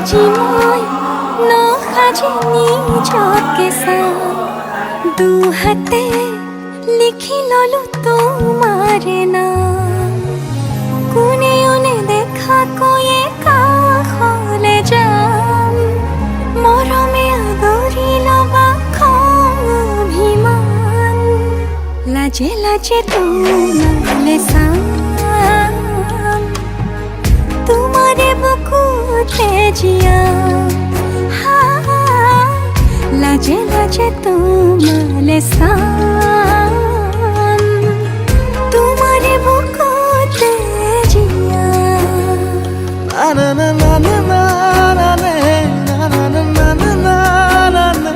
আজি মই নসাজি নিজকে চাওঁ দুহাতে লিখি ললো তোমাৰে নাম কোনেও নেদেখাকৈয়ে কাষলে যাম মৰমে আদৰি লবা খং অভিমান লাজে লাজে তোমালে চাম তোমাৰে বুকুতে জিয়াম লাজে লাজে তোমালে চাম তোমাৰে বুকুতে জিয়াম na na na na na na na na na na na na na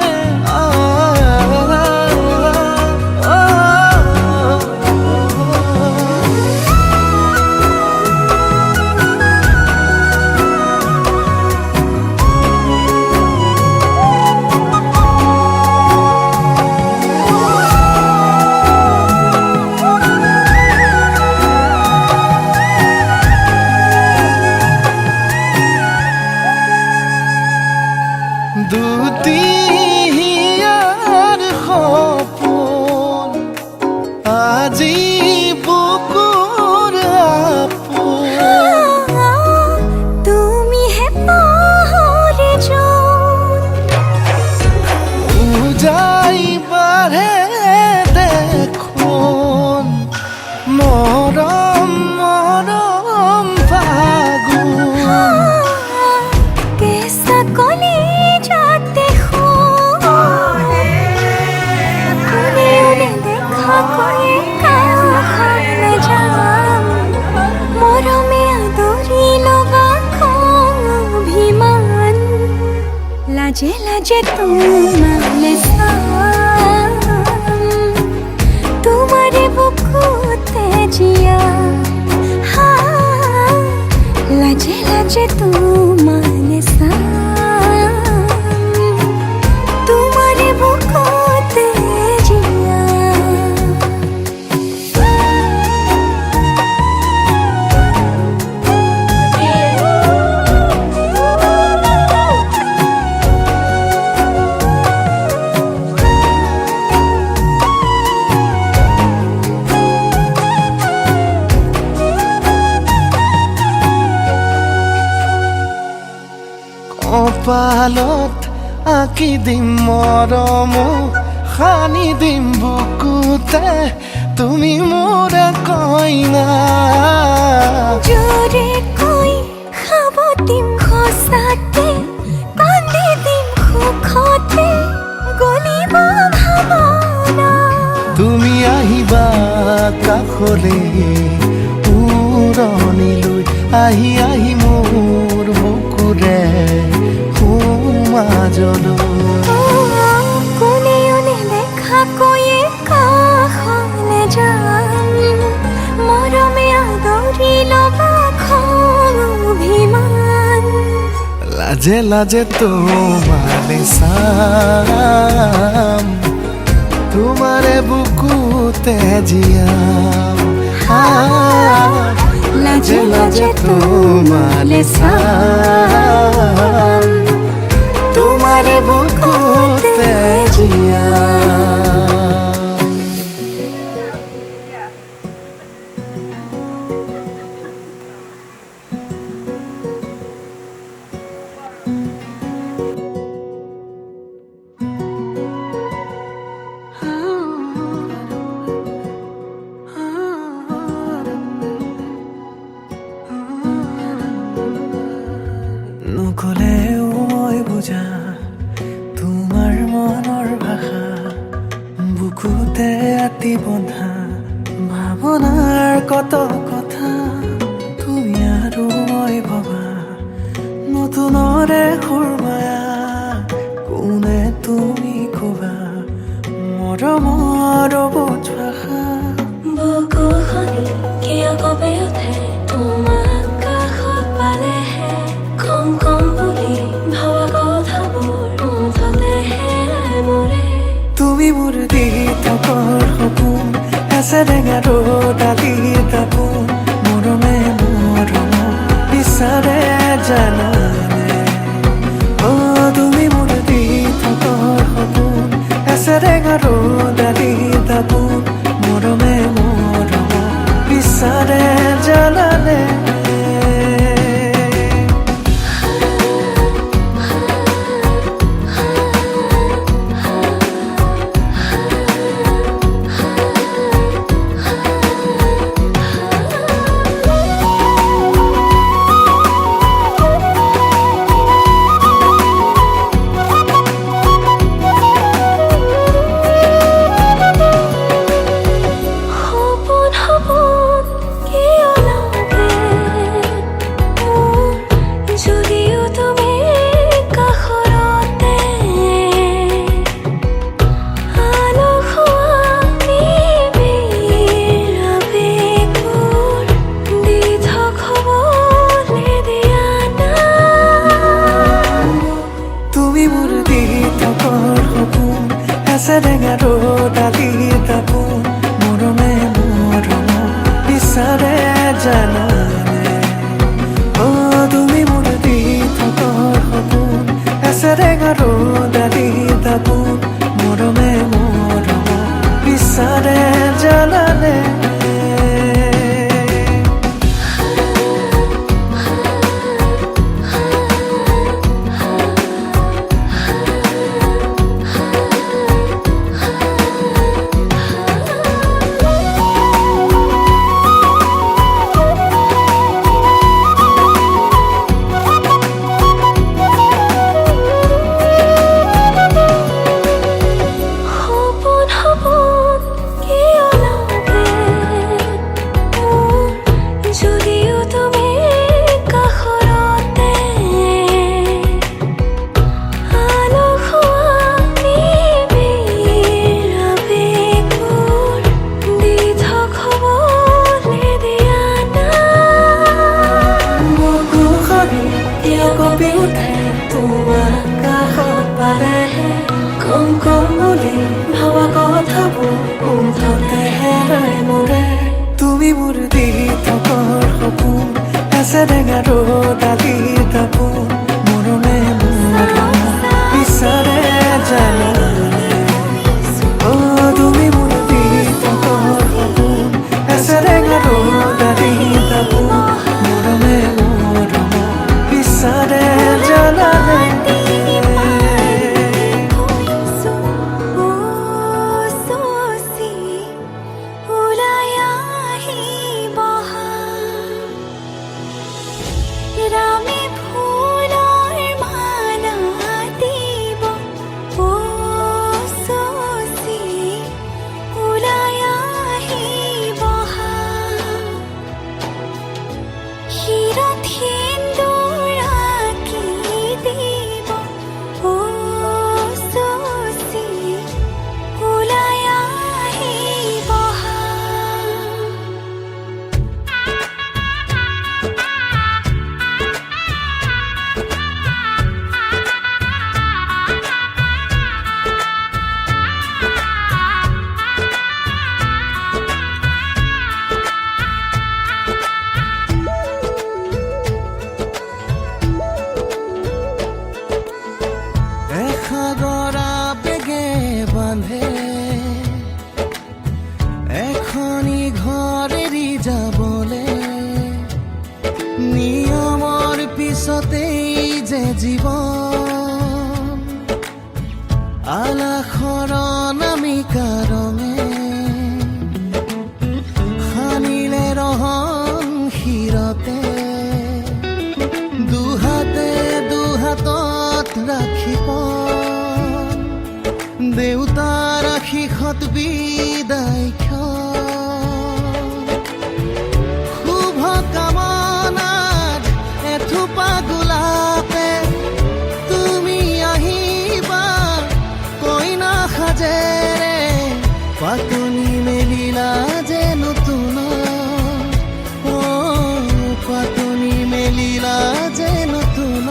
দুটিয়াৰ সপোন আজি বুকুৰ আপোন তুমিহে পাহৰি যোন উজাই বাঢ়ে দেখোন মৰম মৰম ফাগুন কেঁচা কলি যাতে কোনেও নেদেখাকৈয়ে কাষলে যাম মৰমে আদৰি লবা খং অভিমান লাজে লাজে তোমালে চাম তোমাৰে বুকুতে জিয়াম লাজে লাজে তোমালে চাম তোমাৰে বুকুতে জিয়াম কপালত আঁকি দিম মৰম সানি দিম বুকুতে তুমি মোৰ কইনা জোৰে কৈ খাব দিম সঁচাকে কান্দি দিম সুখতে গলিব ভাৱনা তুমি আহিবা কাষলে উৰণিলৈ আহি আহি মোৰ বুকুৰে সোমাজলৈ কোনেও নেদেখাকৈয়ে কাষলে যাম মৰমে আদৰি লবা খং অভিমান লাজে লাজে তোমালে চাম তোমাৰে বুকুতে জিয়াম লাজে লাজে তোমালে চাম তোমাৰে বুকুতে জিয়াম নকলেও মই বুজা তোমাৰ মনৰ ভাষা বুকুতে আতি বন্ধা ভাৱনাৰ কত কথা তুমি আৰু মই ভবা নতুনৰে সুৰমায়া কোনে তুমি কবা মৰমৰ বুজ ভাষা বুকুখনি কিয় কঁপি উঠে তোমাক কাষত পালেহে কম কম বুলি ভবা কথাবোৰ মুঠতেহে মৰে তুমি মোৰ দি থকৰ সপোন আছে টেঙা ডালি দাপোন মৰমে মৰম বিচাৰে জানানে এছেৰেঙা ৰ'দালি দাপোন মৰমে মৰম বিচাৰে জানানে সপোন সপোন কিয় লাগে মোৰ যদিও তুমি কাষৰতে আলসুৱা নিবিড় আবেগবোৰ দি থকবলৈ দিয়া নাই তুমি মোৰ দি থকৰ সপোন এছেৰেঙা ৰ'দালি দাপোন মৰমে মৰম বিচাৰে জানানে তুমি মোৰ দি থকৰ সপোন এছেৰেঙা ৰ'দালি দাপোন মৰমে মৰম বিচাৰে জানানে সপোন সপোন কিয় লাগে মোৰ যদিও তুমি কাষৰতে আলসুৱা নিবিড় আবেগবোৰ দি থকবলৈ দিয়া নাই বুকু সৰি কিয় কঁপি উঠে তোমাৰ কাষত পালেহে কম কম বুলি ভবা কথাবোৰ মুঠতে হেৰাই মৰে তুমি মোৰ দি থকৰ সপোন এছেৰেঙা ৰ'দালি দাপোন মৰমে মৰম বিচাৰে জানানে তুমি মোৰ দি থকৰ সপোন এছেৰেঙা ৰ'দালি দাপোন মৰমে মৰম বিচাৰে জানানে ৰামে ফুলৰ মালা দিব চচি ওলাই আহিব শিৰত সেন্দুৰ আঁকি দিব চচি ওলাই আহিব এসাগৰা বেগে বান্ধে এখনি ঘৰ এৰি যাবলে নিয়মৰ পিছতেই যে জীৱন আলাসৰ নামিকা ৰঙে সানিলে ৰহন শিৰতে দুহাতে দুহাতত ৰাখি পন দেউতাৰ আশীষত বিদায় শুভ কামনাত এথোপা গোলাপে তুমি আহিবা কইনা সাজেৰে পাতনি মেলিলা যে নতুন পাতনি মেলিলা যে নতুন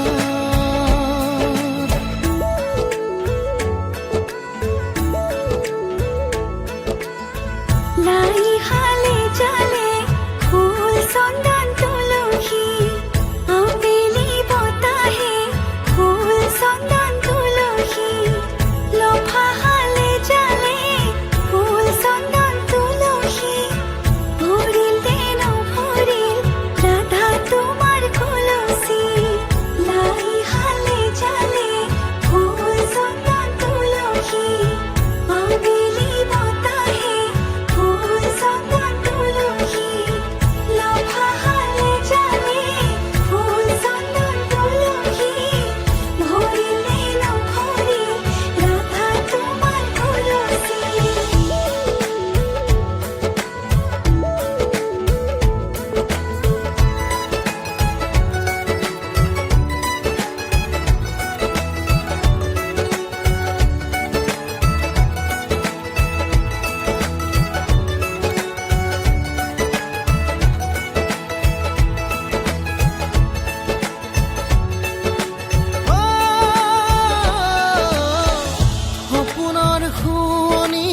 শুৱনি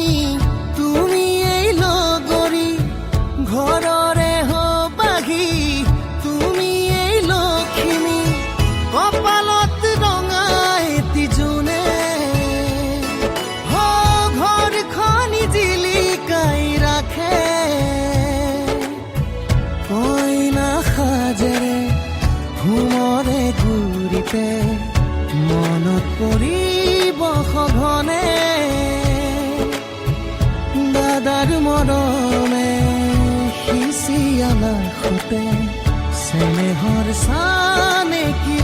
তুমি এই লগৰী ঘৰৰে হবাহি তুমি এই লখিমী কপালত ৰঙা এটি জোনে ঘৰখনি জিলিকাই ৰাখে কইনা সাজেৰে ঘুমৰে ঘূৰিতে মনত পৰিব সঘনে দাদাৰ মৰমে সিঁচি আলাসতে চেনেহৰ চানে কি